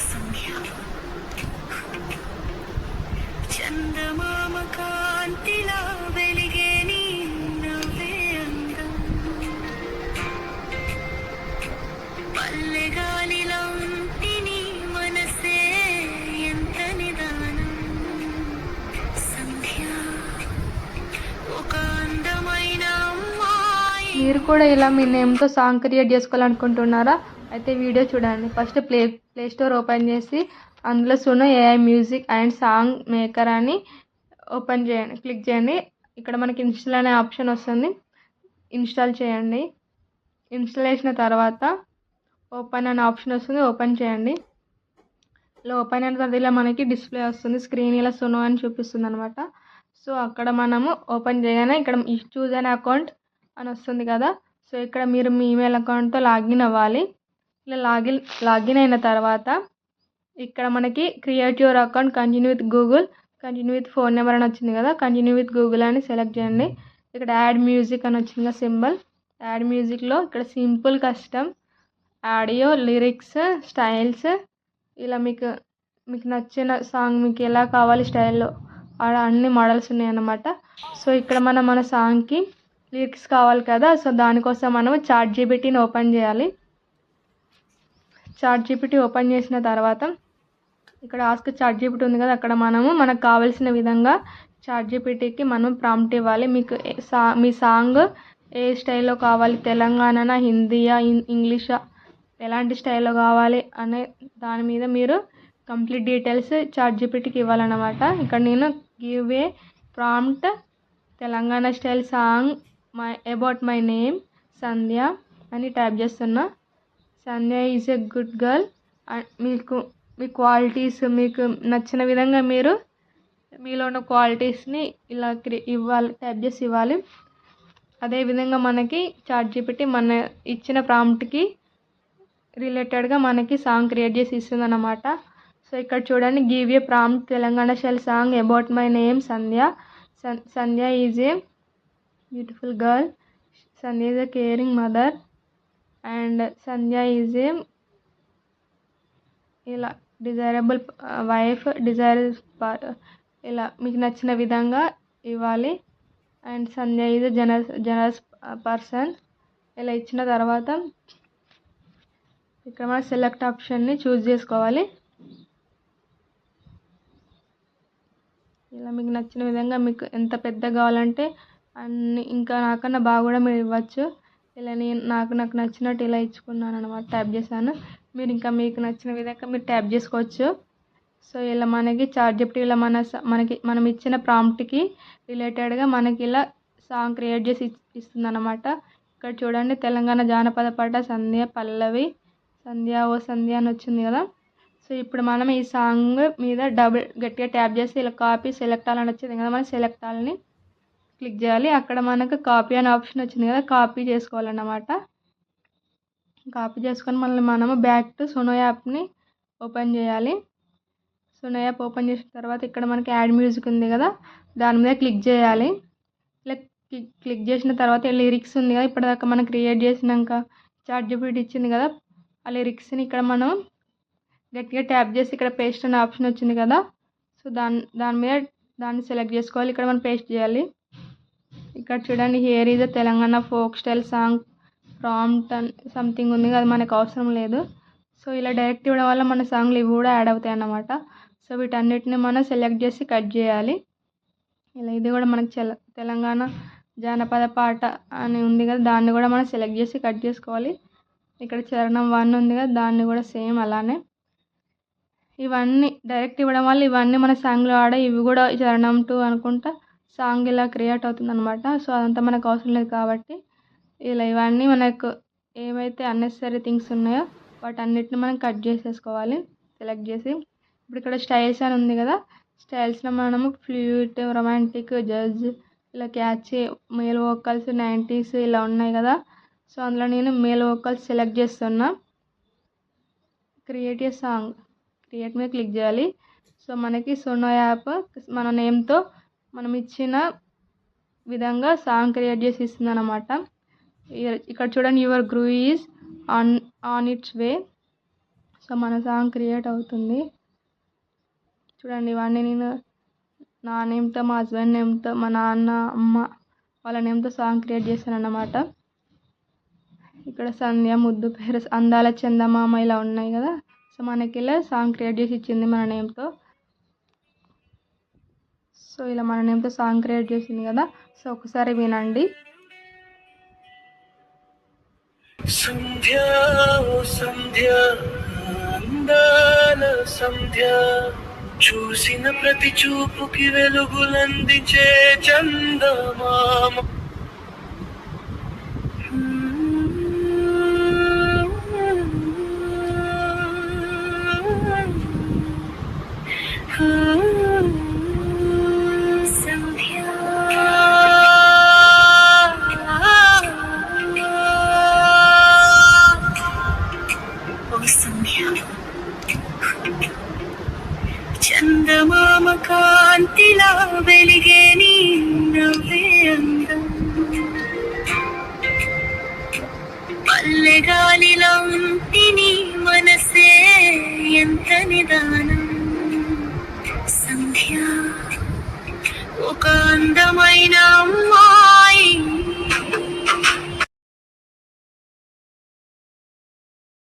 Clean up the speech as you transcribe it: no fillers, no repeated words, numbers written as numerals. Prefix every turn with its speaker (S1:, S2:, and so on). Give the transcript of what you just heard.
S1: సంధ్య చందమామ కాంతిలా వెలిగే నీ నవ్వే అందం పల్లె గాలిలో తిని మనసే ఎంత నిదానం సంధ్య ఒక అందమైన అమ్మాయి.
S2: మీరు కూడా ఇలా మీ నేమ్తో సాంగ్ క్రియేట్ చేసుకోవాలనుకుంటున్నారా? అయితే వీడియో చూడండి. ఫస్ట్ ప్లే స్టోర్ ఓపెన్ చేసి అందులో Suno AI music and song maker అని ఓపెన్ చేయండి, క్లిక్ చేయండి. ఇక్కడ మనకి ఇన్స్టాల్ అనే ఆప్షన్ వస్తుంది, ఇన్స్టాల్ చేయండి. ఇన్స్టాల్ చేసిన తర్వాత ఓపెన్ అనే ఆప్షన్ వస్తుంది, ఓపెన్ చేయండి. ఇలా ఓపెన్ అయిన తర్వాత ఇలా మనకి డిస్ప్లే వస్తుంది, స్క్రీన్ ఇలా సునో అని చూపిస్తుంది అనమాట. సో అక్కడ మనము ఓపెన్ చేయగానే ఇక్కడ చూజ్ అన్ అకౌంట్ అని వస్తుంది కదా. సో ఇక్కడ మీరు మీ ఈమెయిల్ అకౌంట్తో లాగిన్ అవ్వాలి. ఇలా లాగిన్ అయిన తర్వాత ఇక్కడ మనకి create your account, continue with Google, continue with phone number అని వచ్చింది కదా. కంటిన్యూ విత్ గూగుల్ అని సెలెక్ట్ చేయండి. ఇక్కడ యాడ్ మ్యూజిక్ అని వచ్చింది కదా సింబల్. యాడ్ మ్యూజిక్లో ఇక్కడ simple, custom, audio, lyrics, styles, ఇలా మీకు నచ్చిన సాంగ్ మీకు ఎలా కావాలి స్టైల్లో ఆడ అన్ని మోడల్స్ ఉన్నాయన్నమాట. సో ఇక్కడ మన సాంగ్కి లిరిక్స్ కావాలి కదా. సో దానికోసం మనం చాట్‌జీపీటీని ఓపెన్ చేయాలి. చాట్‌జీపీటీ ఓపెన్ చేసిన తర్వాత ఇక్కడ ఆస్క్ చాట్‌జీపీటీ ఉంది కదా, అక్కడ మనకు కావాల్సిన విధంగా చాట్‌జీపీటీకి మనం ప్రాంప్ట్ ఇవ్వాలి. మీకు మీ సాంగ్ ఏ స్టైల్లో కావాలి, తెలంగాణనా, హిందీయా, ఇంగ్లీషా, ఎలాంటి స్టైల్లో కావాలి అనే దాని మీద మీరు కంప్లీట్ డీటెయిల్స్ చాట్‌జీపీటీకి ఇవ్వాలన్నమాట. ఇక్కడ నేను give a prompt Telangana style song about my name Sandhya అని టైప్ చేస్తున్నా. Sandhya is a good girl. మీ క్వాలిటీస్ మీకు నచ్చిన విధంగా మీరు మీలో ఉన్న క్వాలిటీస్ని ఇలా టైప్ చేసి ఇవ్వాలి. అదేవిధంగా మనకి చాట్‌జీపీటీ మన ఇచ్చిన ప్రాంప్ట్కి రిలేటెడ్గా మనకి సాంగ్ క్రియేట్ చేసి ఇస్తుంది అన్నమాట. సో ఇక్కడ చూడండి, give a prompt Telangana style song about my name Sandhya. Sandhya is a beautiful girl. Sandhya is a caring mother. And Sandhya is a ఇలా డిజైరబుల్ వైఫ్, ఇలా మీకు నచ్చిన విధంగా ఇవ్వాలి. And Sandhya is a generous person. ఇలా ఇచ్చిన తర్వాత ఇక్కడ మన సెలెక్ట్ ఆప్షన్ని చూస్ చేసుకోవాలి. ఇలా మీకు నచ్చిన విధంగా మీకు ఎంత పెద్ద కావాలంటే అన్ని, ఇంకా నాకన్నా బాగా కూడా మీరు ఇవ్వచ్చు. ఇలా నేను నాకు నచ్చినట్టు ఇలా ఇచ్చుకున్నాను అనమాట, ట్యాప్ చేశాను. మీరు ఇంకా మీకు నచ్చిన విధంగా మీరు ట్యాప్ చేసుకోవచ్చు. సో ఇలా మనకి చాట్‌జీపీటీ ఇలా మనం ఇచ్చిన ప్రాంప్ట్కి రిలేటెడ్గా మనకి ఇలా సాంగ్ క్రియేట్ చేసి ఇస్తుంది అనమాట. ఇక్కడ చూడండి, తెలంగాణ జానపద పాట సంధ్య పల్లవి, సంధ్య ఓ సంధ్య అని వచ్చింది కదా. సో ఇప్పుడు మనం ఈ సాంగ్ మీద గట్టిగా ట్యాప్ చేసి ఇలా కాపీ సెలెక్ట్ అని వచ్చింది కదా, మనం సెలెక్ట్ ఆల్ని క్లిక్ చేయాలి. అక్కడ మనకు కాపీ అనే ఆప్షన్ వచ్చింది కదా, కాపీ చేసుకోవాలన్నమాట. కాపీ చేసుకొని మళ్ళీ మనము బ్యాక్ టు సునో యాప్ని ఓపెన్ చేయాలి. సునో యాప్ ఓపెన్ చేసిన తర్వాత ఇక్కడ మనకి యాడ్ మ్యూజిక్ ఉంది కదా, దాని మీద క్లిక్ చేయాలి. ఇలా క్లిక్ చేసిన తర్వాత లిరిక్స్ ఉంది కదా, ఇప్పటిదాకా మనం క్రియేట్ చేసినాక చాట్‌జీపీటీ ఇచ్చింది కదా, ఆ లిరిక్స్ని ఇక్కడ మనం గట్టిగా ట్యాప్ చేసి ఇక్కడ పేస్ట్ అనే ఆప్షన్ వచ్చింది కదా. సో దాని మీద దాన్ని సెలెక్ట్ చేసుకోవాలి. ఇక్కడ మనం పేస్ట్ చేయాలి. ఇక్కడ చూడండి, here is a Telangana folk style song prompt something ఉంది కదా, అది మనకు అవసరం లేదు. సో ఇలా డైరెక్ట్ ఇవ్వడం వల్ల మన సాంగ్లు ఇవి కూడా యాడ్ అవుతాయి అన్నమాట. సో వీటన్నిటిని మనం సెలెక్ట్ చేసి కట్ చేయాలి. ఇలా ఇది కూడా మనకి తెలంగాణ జానపద పాట అని ఉంది కదా, దాన్ని కూడా మనం సెలెక్ట్ చేసి కట్ చేసుకోవాలి. ఇక్కడ చరణం 1 ఉంది కదా, దాన్ని కూడా సేమ్ అలానే. ఇవన్నీ డైరెక్ట్ ఇవ్వడం వల్ల ఇవన్నీ మన సాంగ్లో ఆడే, ఇవి కూడా చరణం 2 అనుకుంటా సాంగ్ ఇలా క్రియేట్ అవుతుంది అనమాట. సో అదంతా మనకు అవసరం లేదు కాబట్టి ఇలా ఇవన్నీ మనకు ఏవైతే అన్నెసరీ థింగ్స్ ఉన్నాయో వాటన్నిటిని మనం కట్ చేసేసుకోవాలి సెలెక్ట్ చేసి. ఇప్పుడు ఇక్కడ స్టైల్స్ అని ఉంది కదా, స్టైల్స్లో మనము ఫ్లూట్, రొమాంటిక్, జజ్, ఇలా క్యాచీ, మేల్ వోకల్స్, 90s ఇలా ఉన్నాయి కదా. సో అందులో నేను మేల్ వోకల్స్ సెలెక్ట్ చేస్తున్నా. క్రియేట్ ఏ సాంగ్, క్రియేట్ మీద క్లిక్ చేయాలి. సో మనకి సునో యాప్ మన నేమ్తో మనం ఇచ్చిన విధంగా సాంగ్ క్రియేట్ చేసి ఇస్తుంది అన్నమాట. ఇక్కడ చూడండి, your groove is on its way. So so మన సాంగ్ క్రియేట్ అవుతుంది. చూడండి, ఇవన్నీ నేను నా నేమ్తో, మా హస్బెండ్ నేమ్తో, మా నాన్న, అమ్మ వాళ్ళ నేమ్తో సాంగ్ క్రియేట్ చేశాను అన్నమాట. ఇక్కడ సంధ్య, ముద్దు పేరు, అందాల చందమామ ఇలా ఉన్నాయి కదా. సో మనకి ఇలా సాంగ్ క్రియేట్ చేసి ఇచ్చింది మన నేమ్తో. సో ఇలా మన నేమ్తో సాంగ్ క్రియేట్ చేసింది కదా. సో ఒకసారి వినండి.
S3: సంధ్య ఓ సంధ్య అందాల సంధ్య, చూసిన ప్రతి చూపుకి వెలుగులందించే చందమామ.
S1: చందమామ కాంతిలా వెలిగే నీ నవ్వే అందం, పల్లెగాలిలో నీ మనసే ఎంత నిదానం. సంధ్య ఒక అందమైన